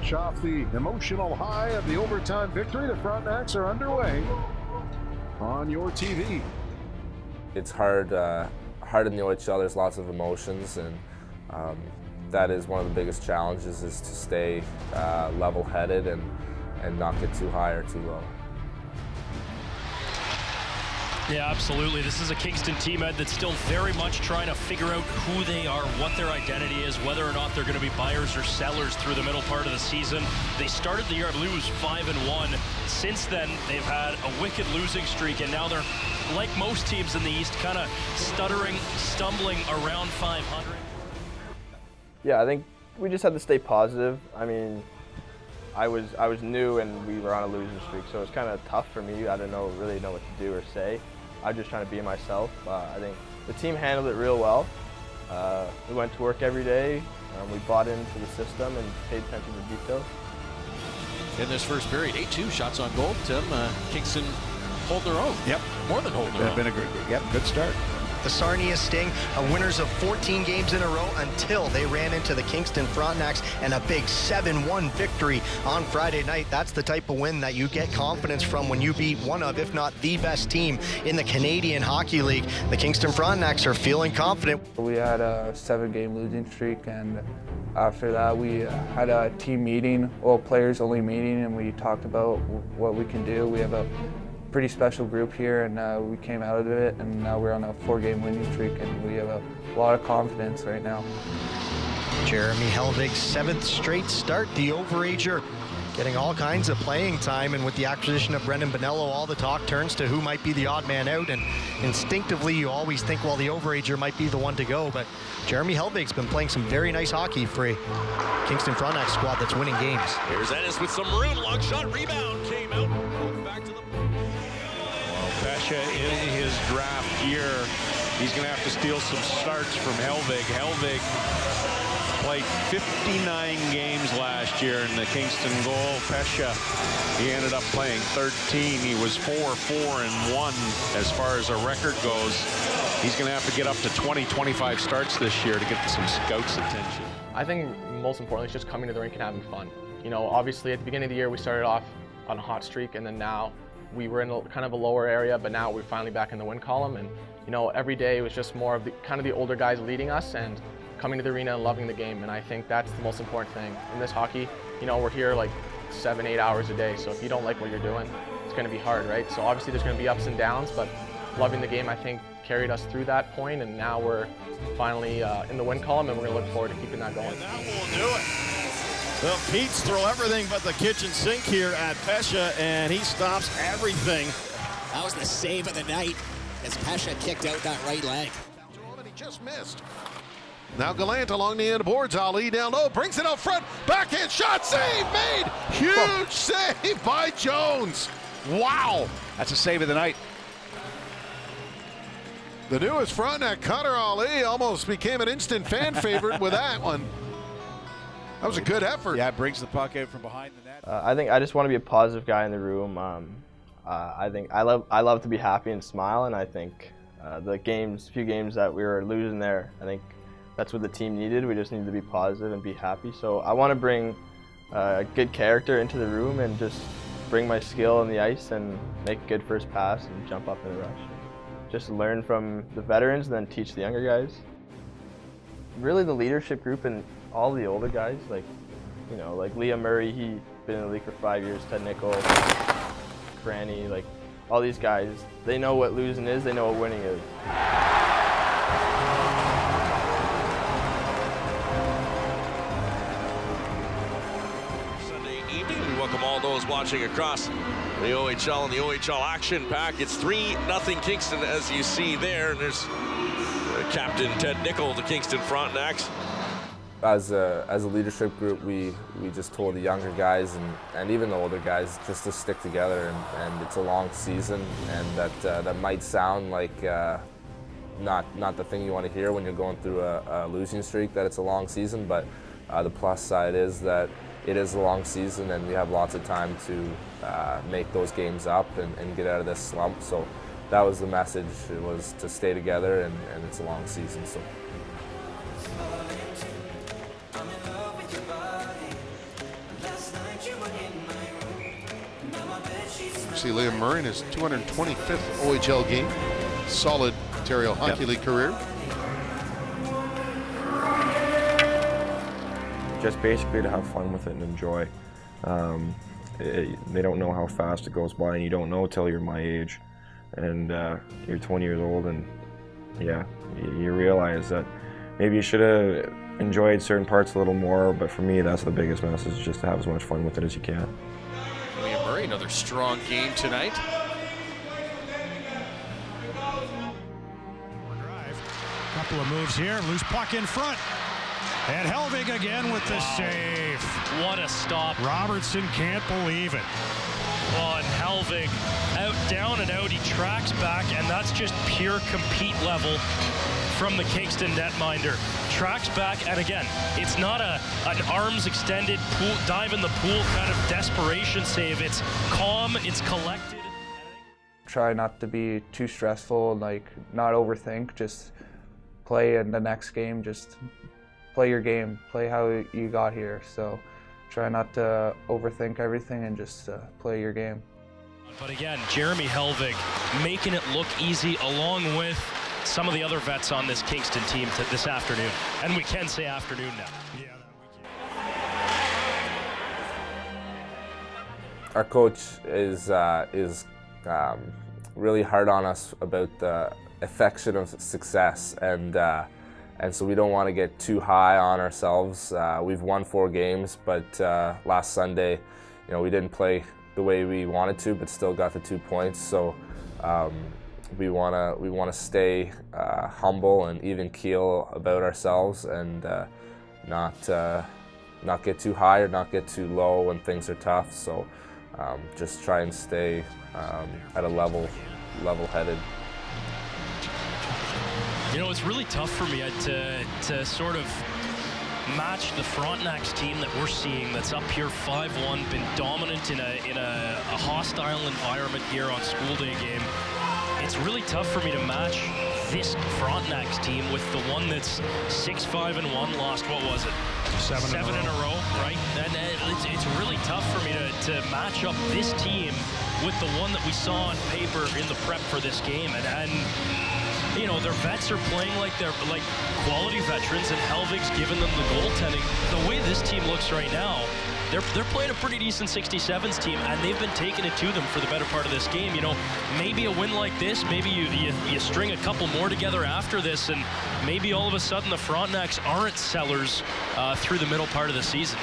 Fresh off the emotional high of the overtime victory, the Frontenacs are underway on your TV. It's hard in the OHL. There's lots of emotions, and that is one of the biggest challenges, is to stay level-headed and not get too high or too low. Yeah, absolutely. This is a Kingston team, Ed, that's still very much trying to figure out who they are, what their identity is, whether or not they're going to be buyers or sellers through the middle part of the seaseason. They started the year, I believe it was 5-1. Since then, they've had a wicked losing streak, and now they're, like most teams in the East, kind of stumbling around 500. Yeah, I think we just had to stay positive. I mean, I was new and we were on a losing streak, so it was kind of tough for me. I didn't really know what to do or say. I was just trying to be myself. I think the team handled it real well. We went to work every day. We bought into the system and paid attention to details. In this first period, 8-2 shots on goal. Tim, Kingston hold their own. Yep. More than hold their own. Been a good start. The Sarnia Sting are winners of 14 games in a row until they ran into the Kingston Frontenacs and a big 7-1 victory on Friday night. That's the type of win that you get confidence from when you beat one of, if not the best team in the Canadian Hockey League. The Kingston Frontenacs are feeling confident. We had a 7-game losing streak, and after that we had a team meeting, players only meeting, and we talked about what we can do. We have a pretty special group here, and we came out of it, and now we're on a 4-game winning streak, and we have a lot of confidence right now. Jeremy Helvig's 7th straight start, the overager getting all kinds of playing time, and with the acquisition of Brendan Bonello, all the talk turns to who might be the odd man out, and instinctively you always think, well, the overager might be the one to go, but Jeremy Helvig's been playing some very nice hockey for a Kingston Frontenac squad that's winning games. Here's Ennis with some room, long shot, rebound, came out, back to the... Pesha in his draft year, he's going to have to steal some starts from Helvig. Helvig played 59 games last year in the Kingston goal. Pesha, he ended up playing 13. He was 4-4-1 as far as a record goes. He's going to have to get up to 20-25 starts this year to get some scouts' attention. I think most importantly, it's just coming to the rink and having fun. You know, obviously at the beginning of the year, we started off on a hot streak, and then now we were in kind of a lower area, but now we're finally back in the win column. And you know, every day it was just more of the kind of the older guys leading us and coming to the arena and loving the game. And I think that's the most important thing in this hockey. You know, we're here like 7-8 hours a day, so if you don't like what you're doing, it's going to be hard, right? So obviously there's going to be ups and downs, but loving the game, I think, carried us through that point, and now we're finally in the win column, and we're going to look forward to keeping that going. And that will do it. Well, Pete's throw everything but the kitchen sink here at Pesha, and he stops everything. That was the save of the night as Pesha kicked out that right leg. He just missed. Now Gallant along the end of boards. Ali down low, brings it out front. Backhand shot, save made. Huge save by Jones. Wow. That's a save of the night. The newest Frontenac, Connor Ali, almost became an instant fan favorite with that one. That was a good effort. Yeah, brings the puck out from behind the net. I think I just want to be a positive guy in the room. I think I love to be happy and smile, and I think the few games that we were losing there, I think that's what the team needed. We just needed to be positive and be happy. So I want to bring a good character into the room and just bring my skill on the ice and make a good first pass and jump up in a rush. Just learn from the veterans and then teach the younger guys. Really the leadership group and all the older guys, like Liam Murray, he's been in the league for 5 years, Ted Nichol, Franny, like all these guys, they know what losing is, they know what winning is. Sunday evening, we welcome all those watching across the OHL and the OHL action pack. It's 3-0 Kingston, as you see there, and there's Captain Ted Nichol, the Kingston Frontenacs. As a leadership group, we just told the younger guys and even the older guys just to stick together, and it's a long season, and that might sound like not the thing you want to hear when you're going through a losing streak, that it's a long season, but the plus side is that it is a long season and we have lots of time to make those games up and get out of this slump. So that was the message, it was to stay together, and it's a long season. So. see Liam Murray in his 225th OHL game. Solid Ontario Hockey League career. Just basically to have fun with it and enjoy. They don't know how fast it goes by, and you don't know till you're my age. And you're 20 years old, and yeah, you realize that maybe you should have enjoyed certain parts a little more, but for me, that's the biggest message, just to have as much fun with it as you can. Liam Murray, another strong game tonight. Couple of moves here, loose puck in front. And Helvig again with the save. What a stop. Robertson can't believe it. Oh, and Helvig out, down and out. He tracks back, and that's just pure compete level from the Kingston netminder. Tracks back, and again, it's not an arms extended pool, dive in the pool kind of desperation save. It's calm, it's collected. Try not to be too stressful, like not overthink, just play in the next game, just play your game, play how you got here. So try not to overthink everything and just play your game. But again, Jeremy Helvig making it look easy along with some of the other vets on this Kingston team this afternoon. And we can say afternoon now. Our coach is really hard on us about the affection of success, and so we don't want to get too high on ourselves. We've won 4 games, but last Sunday, we didn't play the way we wanted to, but still got the 2 points. So we want to stay humble and even keel about ourselves, and not get too high or not get too low when things are tough. So just try and stay at a level-headed. It's really tough for me to sort of match the Frontenac's team that we're seeing that's up here 5-1, been dominant in a hostile environment here on school day game. It's really tough for me to match this Frontenac's team with the one that's 6-5-1, lost, what was it? Seven in a row, right? And it's really tough for me to match up this team with the one that we saw on paper in the prep for this game. And their vets are playing like they're like quality veterans, and Helvig's given them the goaltending. The way this team looks right now, they're playing a pretty decent 67s team, and they've been taking it to them for the better part of this game. Maybe a win like this, maybe you string a couple more together after this, and maybe all of a sudden the Frontenacs aren't sellers through the middle part of the season.